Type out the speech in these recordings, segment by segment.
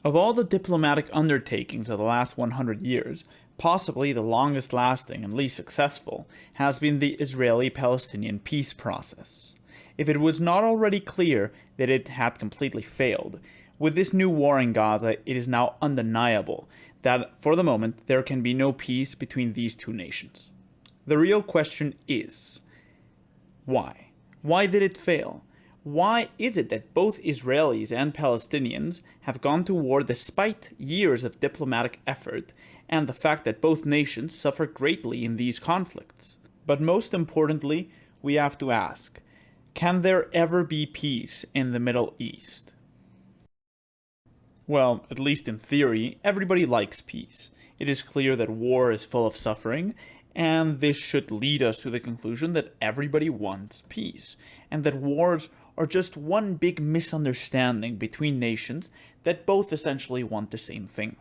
Of all the diplomatic undertakings of the last 100 years, possibly the longest lasting and least successful has been the Israeli-Palestinian peace process. If it was not already clear that it had completely failed, with this new war in Gaza, it is now undeniable that, for the moment, there can be no peace between these two nations. The real question is, why? Why did it fail? Why is it that both Israelis and Palestinians have gone to war despite years of diplomatic effort and the fact that both nations suffer greatly in these conflicts? But most importantly, we have to ask, can there ever be peace in the Middle East? Well, at least in theory, everybody likes peace. It is clear that war is full of suffering, and this should lead us to the conclusion that everybody wants peace, and that wars are just one big misunderstanding between nations that both essentially want the same thing.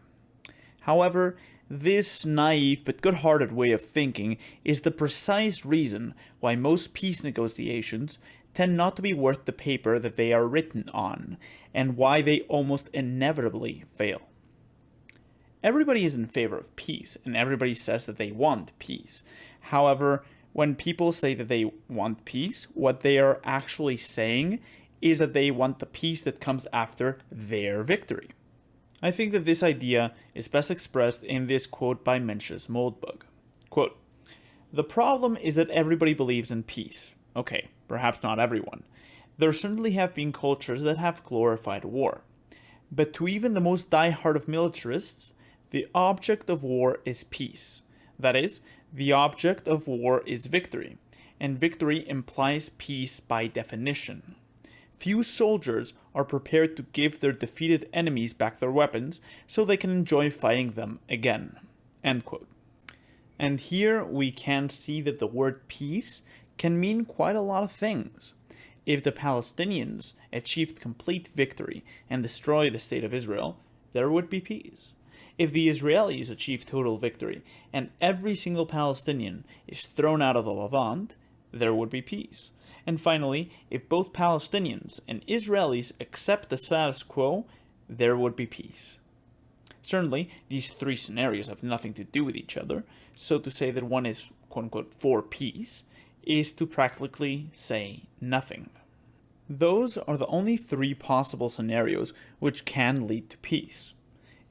However, this naive but good-hearted way of thinking is the precise reason why most peace negotiations tend not to be worth the paper that they are written on, and why they almost inevitably fail. Everybody is in favor of peace, and everybody says that they want peace. However, when people say that they want peace, what they are actually saying is that they want the peace that comes after their victory. I think that this idea is best expressed in this quote by Mencius Moldbug. Quote, "The problem is that everybody believes in peace. Okay, perhaps not everyone. There certainly have been cultures that have glorified war. But to even the most die-hard of militarists, the object of war is peace. That is, the object of war is victory, and victory implies peace by definition. Few soldiers are prepared to give their defeated enemies back their weapons so they can enjoy fighting them again." End quote. And here we can see that the word peace can mean quite a lot of things. If the Palestinians achieved complete victory and destroyed the state of Israel, there would be peace. If the Israelis achieve total victory and every single Palestinian is thrown out of the Levant, there would be peace. And finally, if both Palestinians and Israelis accept the status quo, there would be peace. Certainly, these three scenarios have nothing to do with each other, so to say that one is quote-unquote for peace is to practically say nothing. Those are the only three possible scenarios which can lead to peace.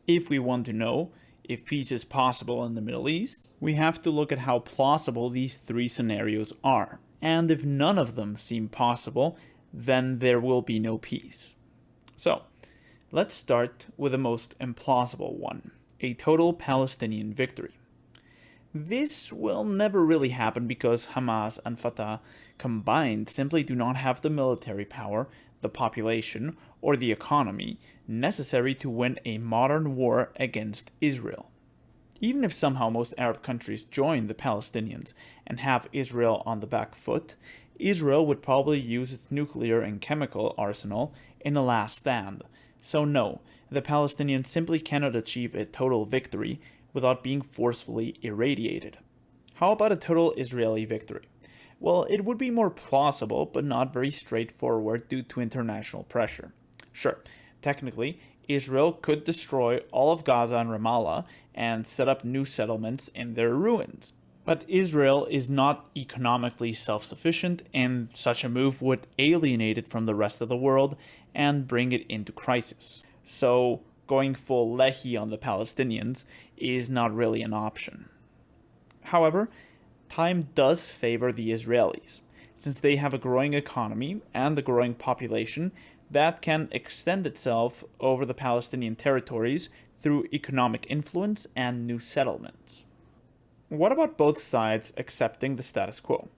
If we want to know if peace is possible in the Middle East, we have to look at how plausible these three scenarios are. And if none of them seem possible, then there will be no peace. So, let's start with the most implausible one, a total Palestinian victory. This will never really happen because Hamas and Fatah combined simply do not have the military power, the population, or the economy necessary to win a modern war against Israel. Even if somehow most Arab countries join the Palestinians and have Israel on the back foot, Israel would probably use its nuclear and chemical arsenal in a last stand. So no, the Palestinians simply cannot achieve a total victory without being forcefully irradiated. How about a total Israeli victory? Well, it would be more plausible, but not very straightforward due to international pressure. Sure, technically, Israel could destroy all of Gaza and Ramallah and set up new settlements in their ruins. But Israel is not economically self-sufficient, and such a move would alienate it from the rest of the world and bring it into crisis. So, going full Lehi on the Palestinians is not really an option. However, time does favor the Israelis, since they have a growing economy and a growing population that can extend itself over the Palestinian territories through economic influence and new settlements. What about both sides accepting the status quo?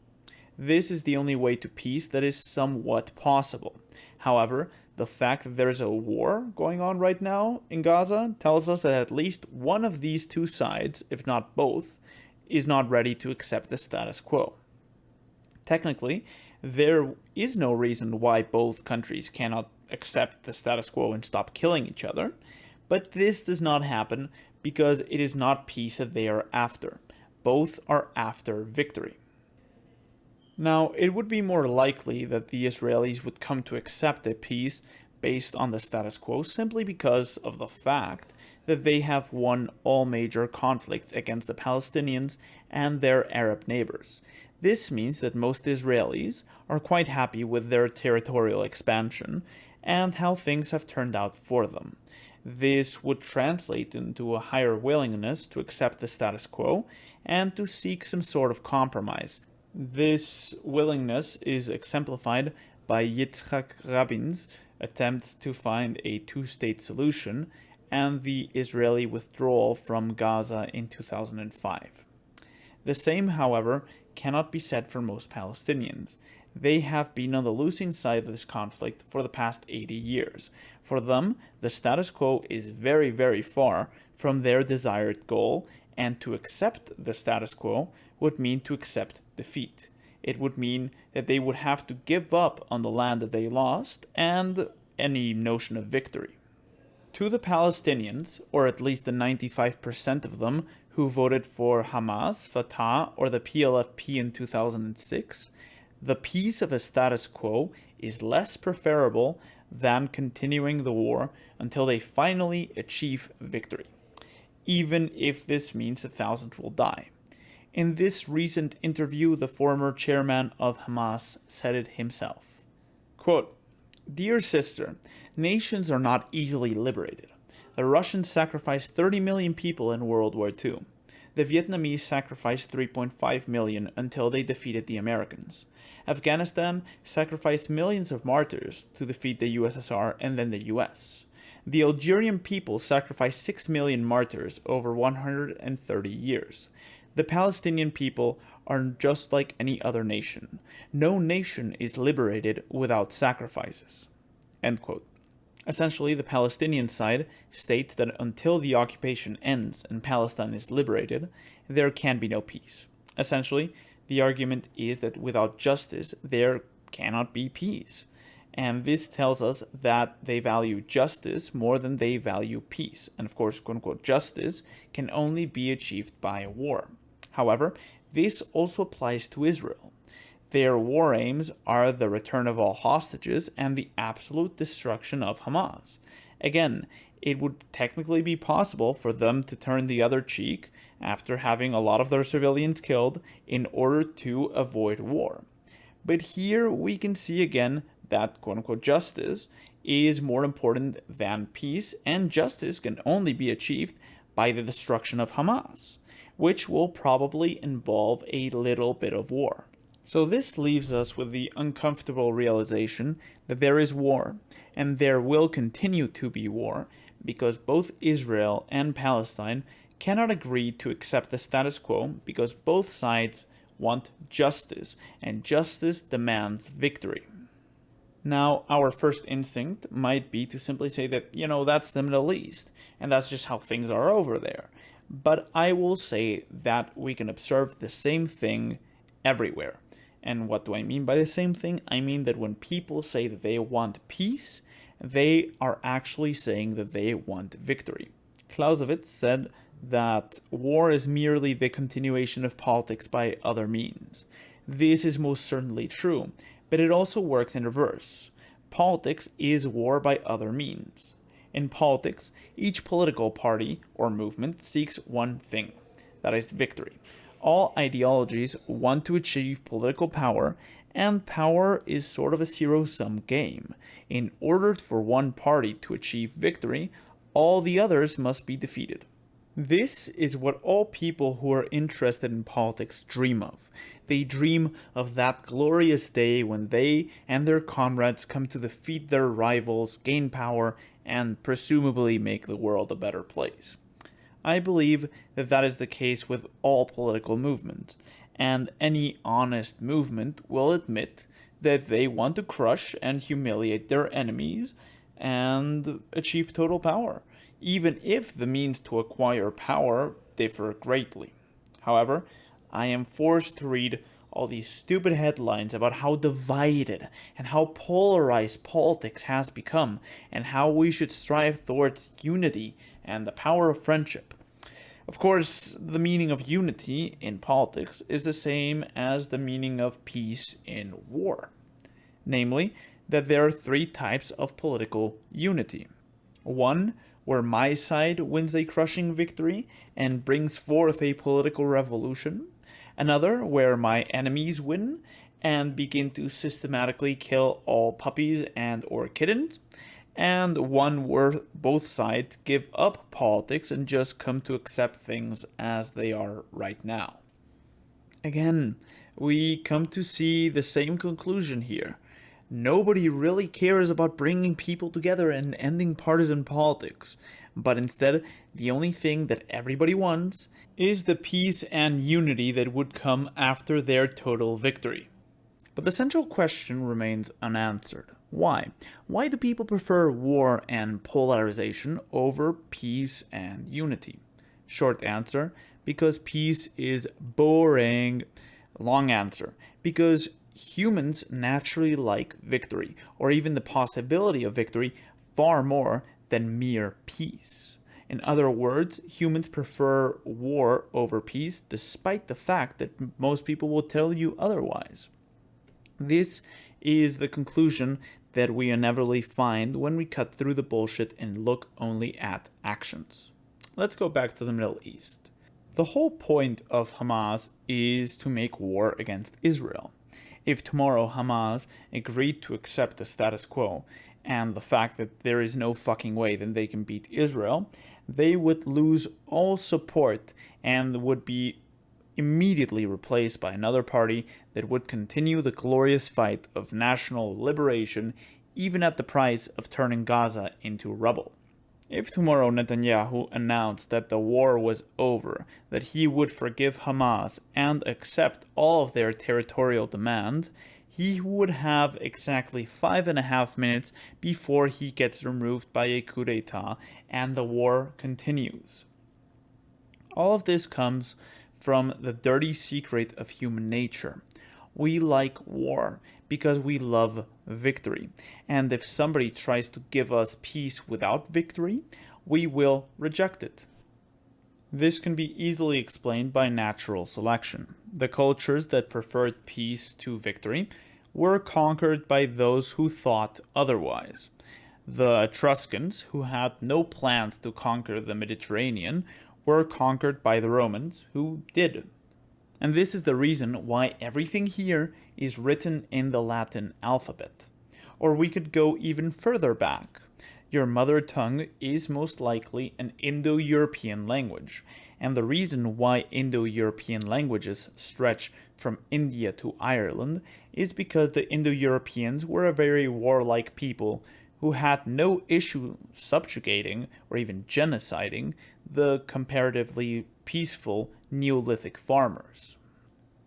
This is the only way to peace that is somewhat possible. However, the fact that there is a war going on right now in Gaza tells us that at least one of these two sides, if not both, is not ready to accept the status quo. Technically, there is no reason why both countries cannot accept the status quo and stop killing each other, but this does not happen because it is not peace that they are after. Both are after victory. Now, it would be more likely that the Israelis would come to accept a peace based on the status quo simply because of the fact that they have won all major conflicts against the Palestinians and their Arab neighbors. This means that most Israelis are quite happy with their territorial expansion and how things have turned out for them. This would translate into a higher willingness to accept the status quo and to seek some sort of compromise. This willingness is exemplified by Yitzhak Rabin's attempts to find a two-state solution and the Israeli withdrawal from Gaza in 2005. The same, however, cannot be said for most Palestinians. They have been on the losing side of this conflict for the past 80 years. For them, the status quo is very, very far from their desired goal, and to accept the status quo would mean to accept defeat. It would mean that they would have to give up on the land that they lost and any notion of victory. To the Palestinians, or at least the 95% of them who voted for Hamas, Fatah, or the PLFP in 2006, the peace of a status quo is less preferable than continuing the war until they finally achieve victory, even if this means that thousands will die. In this recent interview, the former chairman of Hamas said it himself. Quote, "Dear sister, nations are not easily liberated. The Russians sacrificed 30 million people in World War II. The Vietnamese sacrificed 3.5 million until they defeated the Americans. Afghanistan sacrificed millions of martyrs to defeat the USSR and then the US. The Algerian people sacrificed 6 million martyrs over 130 years. The Palestinian people are just like any other nation. No nation is liberated without sacrifices." End quote. Essentially, the Palestinian side states that until the occupation ends and Palestine is liberated, there can be no peace. Essentially, the argument is that without justice, there cannot be peace. And this tells us that they value justice more than they value peace. And of course, quote unquote, justice can only be achieved by a war. However, this also applies to Israel. Their war aims are the return of all hostages and the absolute destruction of Hamas. Again, it would technically be possible for them to turn the other cheek after having a lot of their civilians killed in order to avoid war. But here we can see again that quote-unquote justice is more important than peace, and justice can only be achieved by the destruction of Hamas, which will probably involve a little bit of war. So this leaves us with the uncomfortable realization that there is war, and there will continue to be war, because both Israel and Palestine cannot agree to accept the status quo because both sides want justice, and justice demands victory. Now, our first instinct might be to simply say that, that's the Middle East, and that's just how things are over there. But I will say that we can observe the same thing everywhere. And what do I mean by the same thing? I mean that when people say that they want peace, they are actually saying that they want victory. Clausewitz said that war is merely the continuation of politics by other means. This is most certainly true, but it also works in reverse. Politics is war by other means. In politics, each political party or movement seeks one thing, that is victory. All ideologies want to achieve political power, and power is sort of a zero-sum game. In order for one party to achieve victory, all the others must be defeated. This is what all people who are interested in politics dream of. They dream of that glorious day when they and their comrades come to defeat their rivals, gain power, and presumably make the world a better place. I believe that that is the case with all political movements, and any honest movement will admit that they want to crush and humiliate their enemies and achieve total power, even if the means to acquire power differ greatly. However, I am forced to read all these stupid headlines about how divided and how polarized politics has become, and how we should strive towards unity and the power of friendship. Of course, the meaning of unity in politics is the same as the meaning of peace in war. Namely, that there are three types of political unity. One, where my side wins a crushing victory and brings forth a political revolution. Another, where my enemies win and begin to systematically kill all puppies and or kittens. And one where both sides give up politics and just come to accept things as they are right now. Again, we come to see the same conclusion here. Nobody really cares about bringing people together and ending partisan politics, but instead, the only thing that everybody wants is the peace and unity that would come after their total victory. But the central question remains unanswered. Why? Why do people prefer war and polarization over peace and unity? Short answer, because peace is boring. Long answer, because humans naturally like victory, or even the possibility of victory, far more than mere peace. In other words, humans prefer war over peace, despite the fact that most people will tell you otherwise. This is the conclusion that we inevitably find when we cut through the bullshit and look only at actions. Let's go back to the Middle East. The whole point of Hamas is to make war against Israel. If tomorrow Hamas agreed to accept the status quo and the fact that there is no fucking way that they can beat Israel, they would lose all support and would be immediately replaced by another party that would continue the glorious fight of national liberation, even at the price of turning Gaza into rubble. If tomorrow Netanyahu announced that the war was over, that he would forgive Hamas and accept all of their territorial demand, he would have exactly 5.5 minutes before he gets removed by a coup d'etat and the war continues. All of this comes from the dirty secret of human nature. We like war because we love victory. And if somebody tries to give us peace without victory, we will reject it. This can be easily explained by natural selection. The cultures that preferred peace to victory were conquered by those who thought otherwise. The Etruscans, who had no plans to conquer the Mediterranean, were conquered by the Romans, who did. And this is the reason why everything here is written in the Latin alphabet. Or we could go even further back. Your mother tongue is most likely an Indo-European language, and the reason why Indo-European languages stretch from India to Ireland is because the Indo-Europeans were a very warlike people who had no issue subjugating or even genociding the comparatively peaceful Neolithic farmers.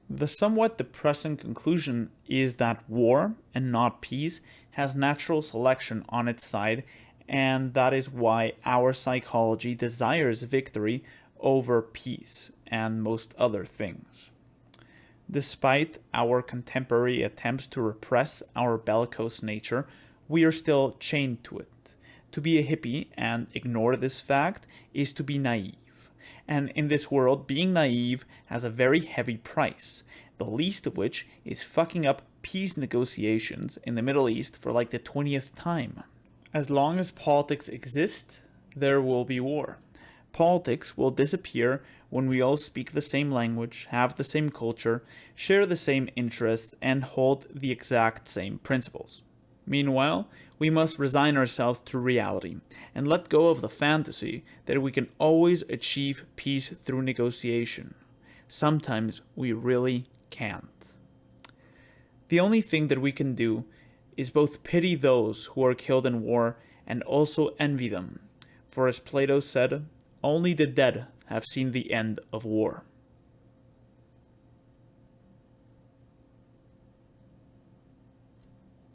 The somewhat depressing conclusion is that war, and not peace, has natural selection on its side, and that is why our psychology desires victory over peace and most other things. Despite our contemporary attempts to repress our bellicose nature, we are still chained to it. To be a hippie and ignore this fact is to be naive. And in this world, being naive has a very heavy price, the least of which is fucking up peace negotiations in the Middle East for like the 20th time. As long as politics exist, there will be war. Politics will disappear when we all speak the same language, have the same culture, share the same interests, and hold the exact same principles. Meanwhile, we must resign ourselves to reality and let go of the fantasy that we can always achieve peace through negotiation. Sometimes we really can't. The only thing that we can do is both pity those who are killed in war and also envy them. For as Plato said, only the dead have seen the end of war.